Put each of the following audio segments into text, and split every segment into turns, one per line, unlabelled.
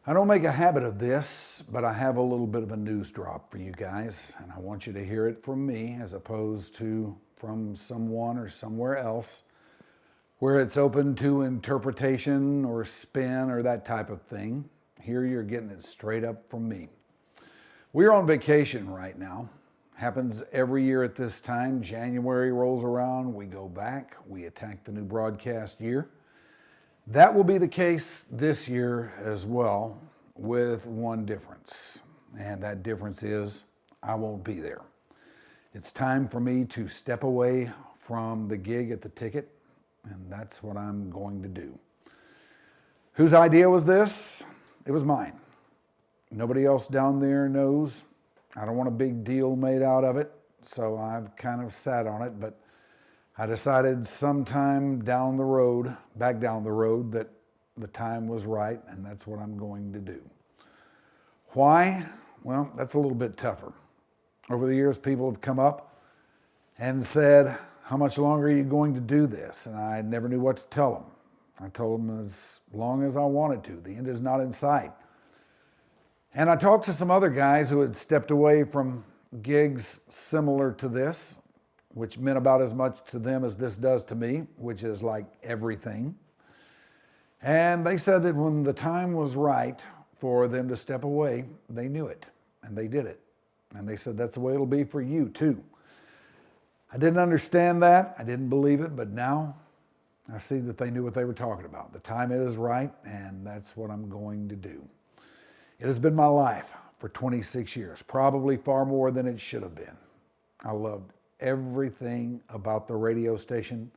I don't make a habit of this, but I have a little bit of a news drop for you guys, and I want you to hear it from me as opposed to from someone or somewhere else where it's open to interpretation or spin or that type of thing. Here you're getting it straight up from me. We're on vacation right now. Happens every year at this time. January rolls around, we go back, we attack the new broadcast year. That will be the case this year as well, with one difference. And that difference is I won't be there. It's time for me to step away from the gig at the Ticket, and that's what I'm going to do. Whose idea was this? It was mine. Nobody else down there knows. I don't want a big deal made out of it, so I've kind of sat on it, but I decided sometime down the road, back down the road, that the time was right, and that's what I'm going to do. Why? Well, that's a little bit tougher. Over the years, people have come up and said, how much longer are you going to do this? And I never knew what to tell them. I told them as long as I wanted to. The end is not in sight. And I talked to some other guys who had stepped away from gigs similar to this, which meant about as much to them as this does to me, which is like everything. And they said that when the time was right for them to step away, they knew it, and they did it. And they said that's the way it'll be for you too. I didn't understand that, I didn't believe it, but now I see that they knew what they were talking about. The time is right, and that's what I'm going to do. It has been my life for 26 years, probably far more than it should have been. I loved everything about the radio station.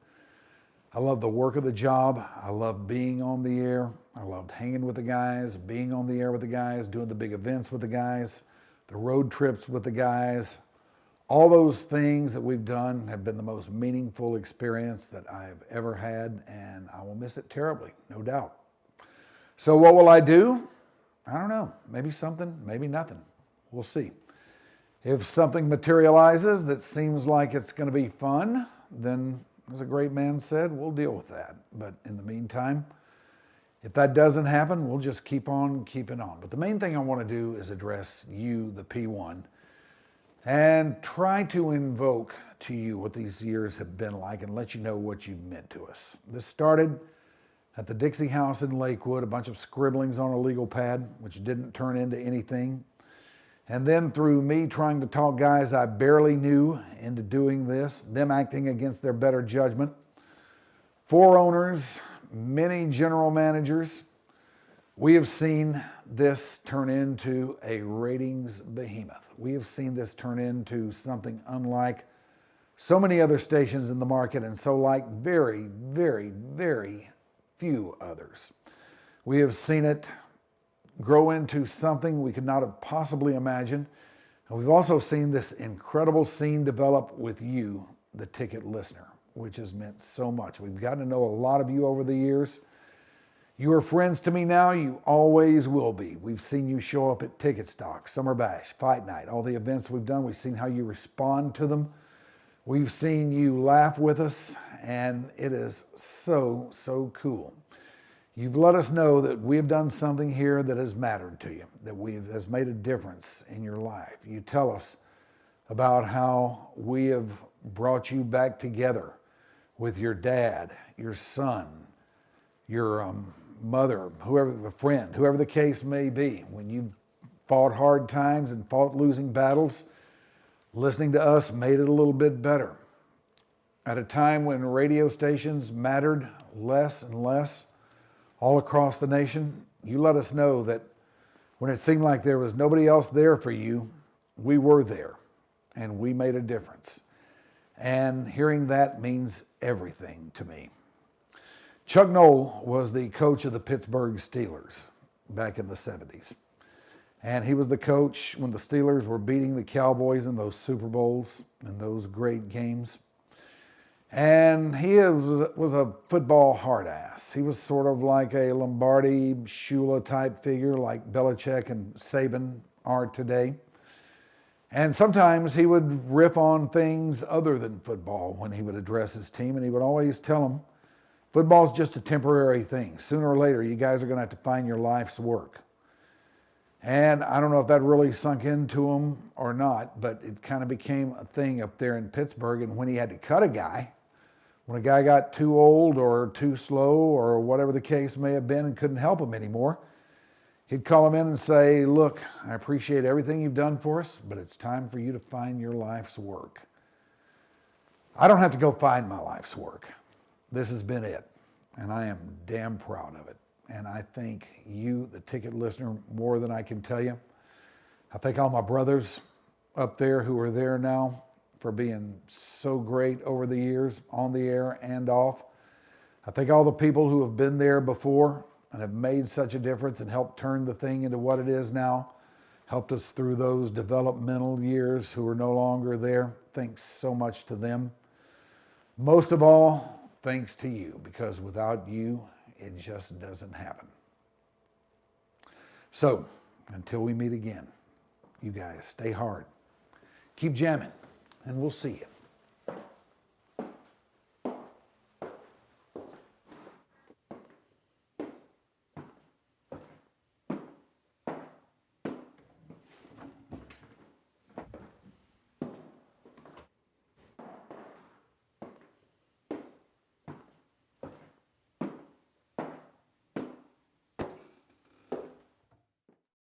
I loved the work of the job. I loved being on the air. I loved hanging with the guys, being on the air with the guys, doing the big events with the guys, the road trips with the guys. All those things that we've done have been the most meaningful experience that I've ever had, and I will miss it terribly, no doubt. So what will I do? I don't know. Maybe something, maybe nothing. We'll see. If something materializes that seems like it's going to be fun, then, as a great man said, we'll deal with that. But in the meantime, if that doesn't happen, we'll just keep on keeping on. But the main thing I want to do is address you, the P1, and try to invoke to you what these years have been like and let you know what you've meant to us. This started at the Dixie House in Lakewood, a bunch of scribblings on a legal pad, which didn't turn into anything. And then through me trying to talk guys I barely knew into doing this, them acting against their better judgment, 4 owners, many general managers, we have seen this turn into a ratings behemoth. We have seen this turn into something unlike so many other stations in the market, and so like very, very, very few others. We have seen it grow into something we could not have possibly imagined. And we've also seen this incredible scene develop with you, the Ticket listener, which has meant so much. We've gotten to know a lot of you over the years. You are friends to me now, you always will be. We've seen you show up at Ticket Stock, Summer Bash, Fight Night, all the events we've done. We've seen how you respond to them. We've seen you laugh with us, and it is so, so cool. You've let us know that we have done something here that has mattered to you, that has made a difference in your life. You tell us about how we have brought you back together with your dad, your son, your mother, whoever, a friend, whoever the case may be. When you fought hard times and fought losing battles, listening to us made it a little bit better. At a time when radio stations mattered less and less all across the nation, you let us know that when it seemed like there was nobody else there for you, we were there and we made a difference. And hearing that means everything to me. Chuck Noll was the coach of the Pittsburgh Steelers back in the 70s. And he was the coach when the Steelers were beating the Cowboys in those Super Bowls and those great games. And he was a football hard ass. He was sort of like a Lombardi, Shula type figure like Belichick and Saban are today. And sometimes he would riff on things other than football when he would address his team, and he would always tell them, football's just a temporary thing. Sooner or later, you guys are going to have to find your life's work. And I don't know if that really sunk into him or not, but it kind of became a thing up there in Pittsburgh. And when he had to cut a guy, when a guy got too old or too slow or whatever the case may have been and couldn't help him anymore, he'd call him in and say, look, I appreciate everything you've done for us, but it's time for you to find your life's work. I don't have to go find my life's work. This has been it, and I am damn proud of it. And I thank you, the ticket listener, more than I can tell you. I thank all my brothers up there who are there now for being so great over the years, on the air and off. I thank all the people who have been there before and have made such a difference and helped turn the thing into what it is now, helped us through those developmental years who are no longer there. Thanks so much to them. Most of all, thanks to you, because without you, it just doesn't happen. So, until we meet again, you guys stay hard, keep jamming, and we'll see you.